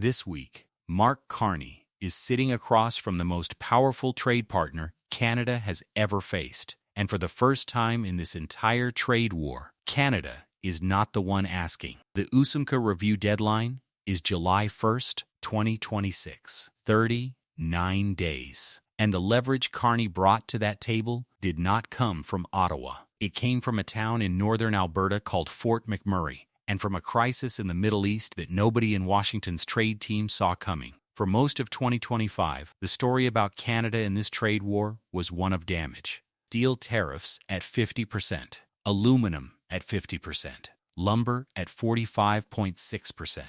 This week, Mark Carney is sitting across from the most powerful trade partner Canada has ever faced. And for the first time in this entire trade war, Canada is not the one asking. The USMCA review deadline is July 1st, 2026. 39 days. And the leverage Carney brought to that table did not come from Ottawa. It came from a town in northern Alberta called Fort McMurray, and from a crisis in the Middle East that nobody in Washington's trade team saw coming. For most of 2025, the story about Canada in this trade war was one of damage. Steel tariffs at 50%, aluminum at 50%, lumber at 45.6%.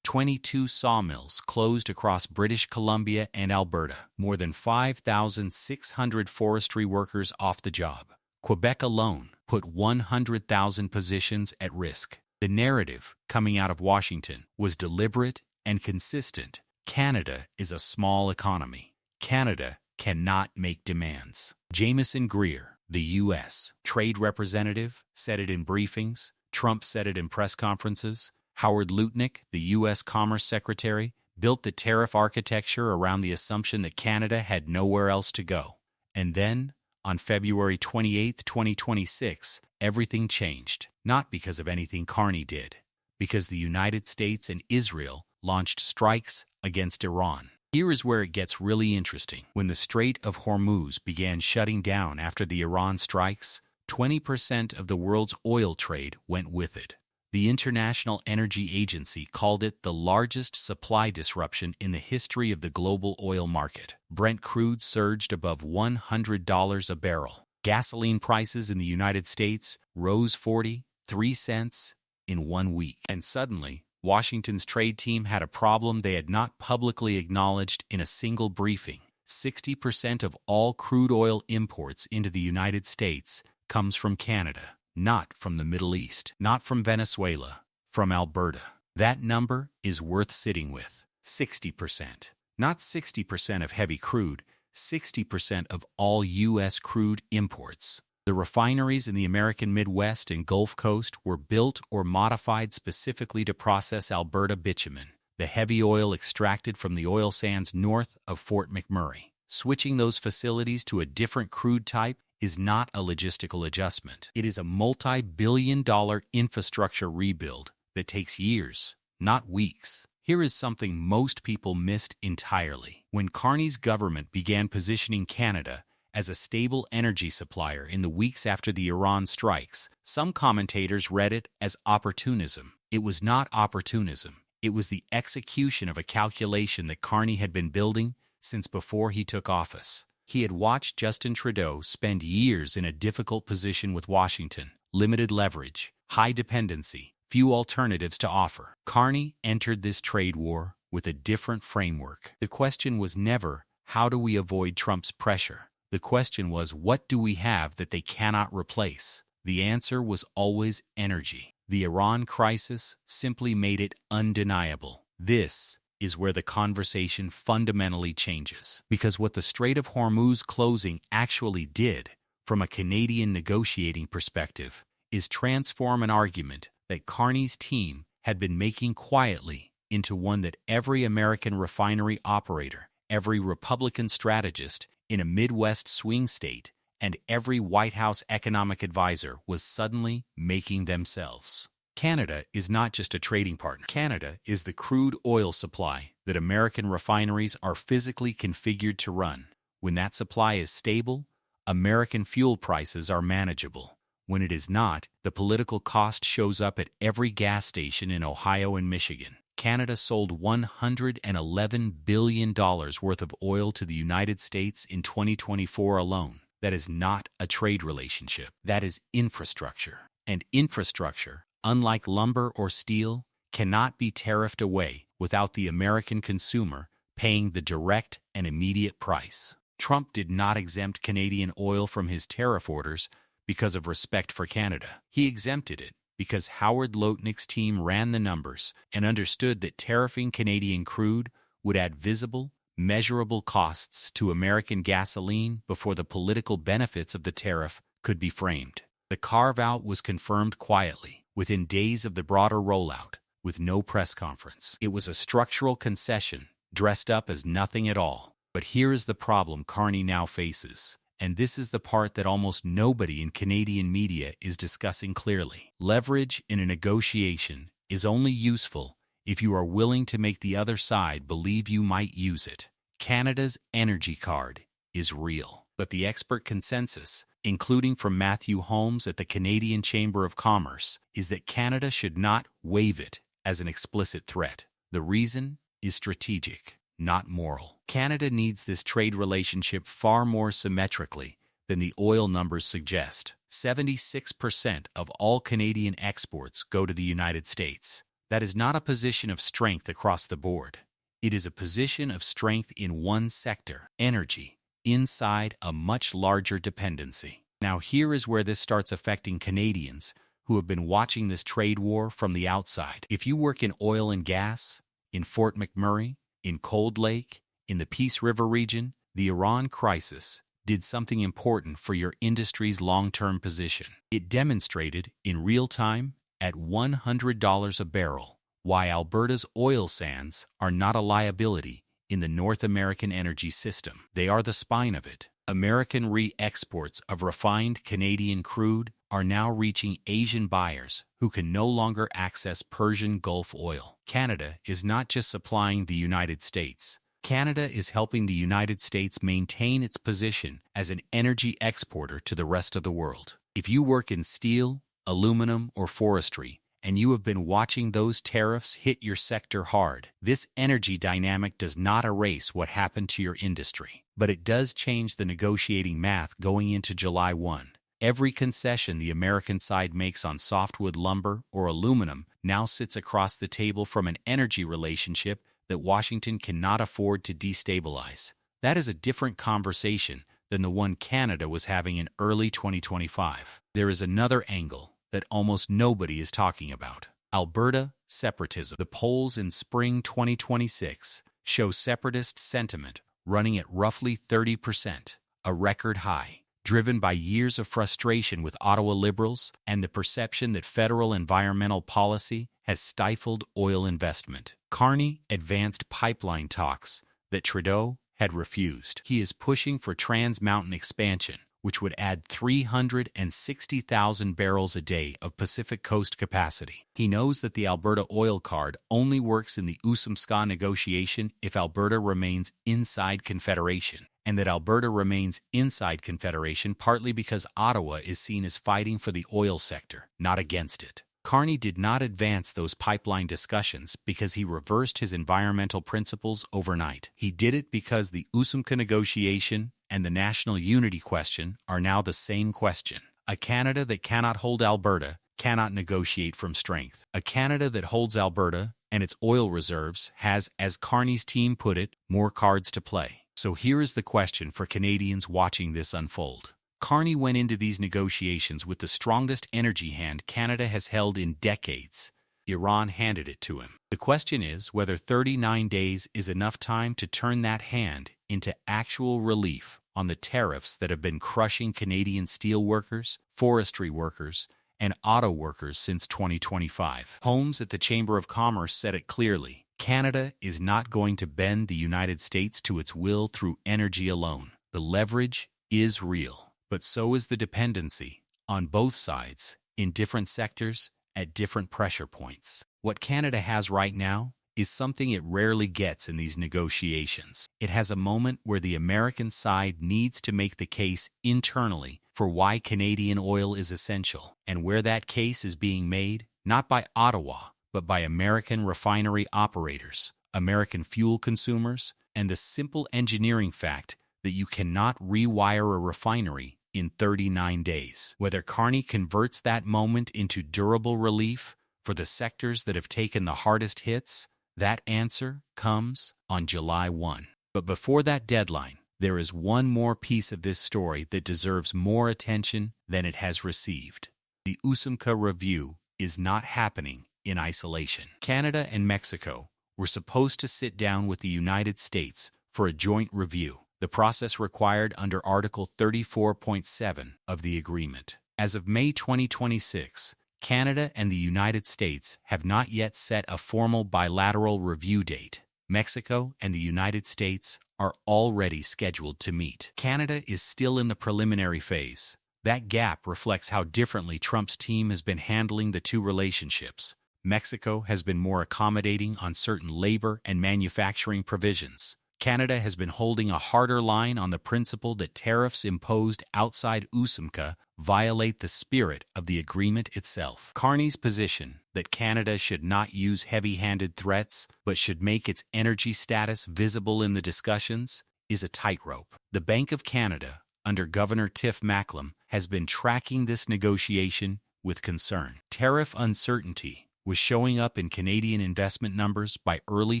22 sawmills closed across British Columbia and Alberta, more than 5,600 forestry workers off the job. Quebec alone put 100,000 positions at risk. The narrative coming out of Washington was deliberate and consistent. Canada is a small economy. Canada cannot make demands. Jamieson Greer, the U.S. trade representative, said it in briefings. Trump said it in press conferences. Howard Lutnick, the U.S. Commerce Secretary, built the tariff architecture around the assumption that Canada had nowhere else to go. And then, on February 28, 2026, everything changed. Not because of anything Carney did, because the United States and Israel launched strikes against Iran. Here is where it gets really interesting. When the Strait of Hormuz began shutting down after the Iran strikes, 20% of the world's oil trade went with it. The International Energy Agency called it the largest supply disruption in the history of the global oil market. Brent crude surged above $100 a barrel. Gasoline prices in the United States rose 43 cents in 1 week. And suddenly, Washington's trade team had a problem they had not publicly acknowledged in a single briefing. 60% of all crude oil imports into the United States comes from Canada. Not from the Middle East, not from Venezuela, from Alberta. That number is worth sitting with. 60%. Not 60% of heavy crude, 60% of all U.S. crude imports. The refineries in the American Midwest and Gulf Coast were built or modified specifically to process Alberta bitumen, the heavy oil extracted from the oil sands north of Fort McMurray. Switching those facilities to a different crude type is not a logistical adjustment. It is a multi-billion-dollar infrastructure rebuild that takes years, not weeks. Here is something most people missed entirely. When Carney's government began positioning Canada as a stable energy supplier in the weeks after the Iran strikes, some commentators read it as opportunism. It was not opportunism. It was the execution of a calculation that Carney had been building since before he took office. He had watched Justin Trudeau spend years in a difficult position with Washington, limited leverage, high dependency, few alternatives to offer. Carney entered this trade war with a different framework. The question was never, how do we avoid Trump's pressure? The question was, what do we have that they cannot replace? The answer was always energy. The Iran crisis simply made it undeniable. This is where the conversation fundamentally changes. Because what the Strait of Hormuz closing actually did, from a Canadian negotiating perspective, is transform an argument that Carney's team had been making quietly into one that every American refinery operator, every Republican strategist in a Midwest swing state, and every White House economic advisor was suddenly making themselves. Canada is not just a trading partner. Canada is the crude oil supply that American refineries are physically configured to run. When that supply is stable, American fuel prices are manageable. When it is not, the political cost shows up at every gas station in Ohio and Michigan. Canada sold $111 billion worth of oil to the United States in 2024 alone. That is not a trade relationship. That is infrastructure. And infrastructure, unlike lumber or steel, cannot be tariffed away without the American consumer paying the direct and immediate price. Trump did not exempt Canadian oil from his tariff orders because of respect for Canada. He exempted it because Howard Lutnick's team ran the numbers and understood that tariffing Canadian crude would add visible, measurable costs to American gasoline before the political benefits of the tariff could be framed. The carve-out was confirmed quietly, within days of the broader rollout, with no press conference. It was a structural concession, dressed up as nothing at all. But here is the problem Carney now faces. And this is the part that almost nobody in Canadian media is discussing clearly. Leverage in a negotiation is only useful if you are willing to make the other side believe you might use it. Canada's energy card is real. But the expert consensus, including from Matthew Holmes at the Canadian Chamber of Commerce, is that Canada should not waive it as an explicit threat. The reason is strategic, not moral. Canada needs this trade relationship far more symmetrically than the oil numbers suggest. 76% of all Canadian exports go to the United States. That is not a position of strength across the board. It is a position of strength in one sector, energy, inside a much larger dependency. Now here is where this starts affecting Canadians who have been watching this trade war from the outside. If you work in oil and gas, in Fort McMurray, in Cold Lake, in the Peace River region, the Iran crisis did something important for your industry's long-term position. It demonstrated in real time at $100 a barrel why Alberta's oil sands are not a liability in the North American energy system. They are the spine of it. American re-exports of refined Canadian crude are now reaching Asian buyers who can no longer access Persian Gulf oil. Canada is not just supplying the United States. Canada is helping the United States maintain its position as an energy exporter to the rest of the world. If you work in steel, aluminum, or forestry, and you have been watching those tariffs hit your sector hard, this energy dynamic does not erase what happened to your industry. But it does change the negotiating math going into July 1. Every concession the American side makes on softwood lumber or aluminum now sits across the table from an energy relationship that Washington cannot afford to destabilize. That is a different conversation than the one Canada was having in early 2025. There is another angle that almost nobody is talking about. Alberta separatism. The polls in spring 2026 show separatist sentiment running at roughly 30%, a record high, driven by years of frustration with Ottawa Liberals and the perception that federal environmental policy has stifled oil investment. Carney advanced pipeline talks that Trudeau had refused. He is pushing for Trans Mountain expansion, which would add 360,000 barrels a day of Pacific Coast capacity. He knows that the Alberta oil card only works in the USMCA negotiation if Alberta remains inside Confederation, and that Alberta remains inside Confederation partly because Ottawa is seen as fighting for the oil sector, not against it. Carney did not advance those pipeline discussions because he reversed his environmental principles overnight. He did it because the USMCA negotiation and the national unity question are now the same question. A Canada that cannot hold Alberta cannot negotiate from strength. A Canada that holds Alberta and its oil reserves has, as Carney's team put it, more cards to play. So here is the question for Canadians watching this unfold. Carney went into these negotiations with the strongest energy hand Canada has held in decades. Iran handed it to him. The question is whether 39 days is enough time to turn that hand into actual relief on the tariffs that have been crushing Canadian steel workers, forestry workers, and auto workers since 2025. Holmes at the Chamber of Commerce said it clearly. Canada is not going to bend the United States to its will through energy alone. The leverage is real, but so is the dependency, on both sides, in different sectors, at different pressure points. What Canada has right now is something it rarely gets in these negotiations. It has a moment where the American side needs to make the case internally for why Canadian oil is essential, and where that case is being made, not by Ottawa, but by American refinery operators, American fuel consumers, and the simple engineering fact that you cannot rewire a refinery in 39 days. Whether Carney converts that moment into durable relief for the sectors that have taken the hardest hits, that answer comes on July 1. But before that deadline, there is one more piece of this story that deserves more attention than it has received. The USMCA review is not happening in isolation. Canada and Mexico were supposed to sit down with the United States for a joint review, the process required under Article 34.7 of the agreement. As of May 2026, Canada and the United States have not yet set a formal bilateral review date. Mexico and the United States are already scheduled to meet. Canada is still in the preliminary phase. That gap reflects how differently Trump's team has been handling the two relationships. Mexico has been more accommodating on certain labor and manufacturing provisions. Canada has been holding a harder line on the principle that tariffs imposed outside USMCA violate the spirit of the agreement itself. Carney's position that Canada should not use heavy-handed threats but should make its energy status visible in the discussions is a tightrope. The Bank of Canada, under Governor Tiff Macklem, has been tracking this negotiation with concern. Tariff uncertainty was showing up in Canadian investment numbers by early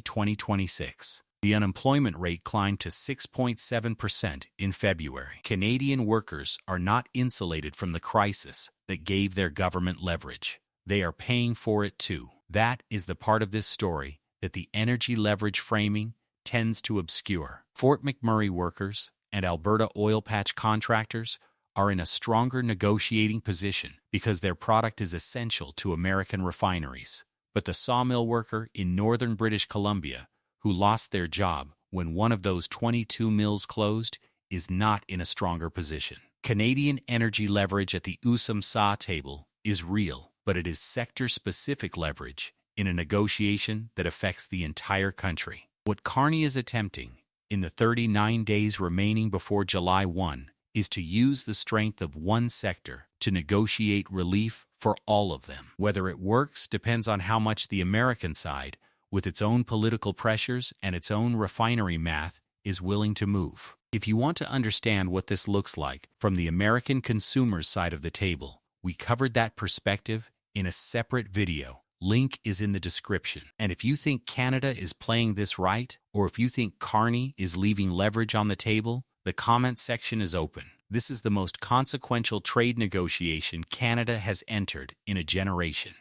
2026. The unemployment rate climbed to 6.7% in February. Canadian workers are not insulated from the crisis that gave their government leverage. They are paying for it too. That is the part of this story that the energy leverage framing tends to obscure. Fort McMurray workers and Alberta oil patch contractors are in a stronger negotiating position because their product is essential to American refineries. But the sawmill worker in northern British Columbia, who lost their job when one of those 22 mills closed, is not in a stronger position. Canadian energy leverage at the USMCA table is real, but it is sector-specific leverage in a negotiation that affects the entire country. What Carney is attempting, in the 39 days remaining before July 1, is to use the strength of one sector to negotiate relief for all of them. Whether it works depends on how much the American side, with its own political pressures and its own refinery math, is willing to move. If you want to understand what this looks like from the American consumer's side of the table, we covered that perspective in a separate video. Link is in the description. And if you think Canada is playing this right, or if you think Carney is leaving leverage on the table, the comment section is open. This is the most consequential trade negotiation Canada has entered in a generation.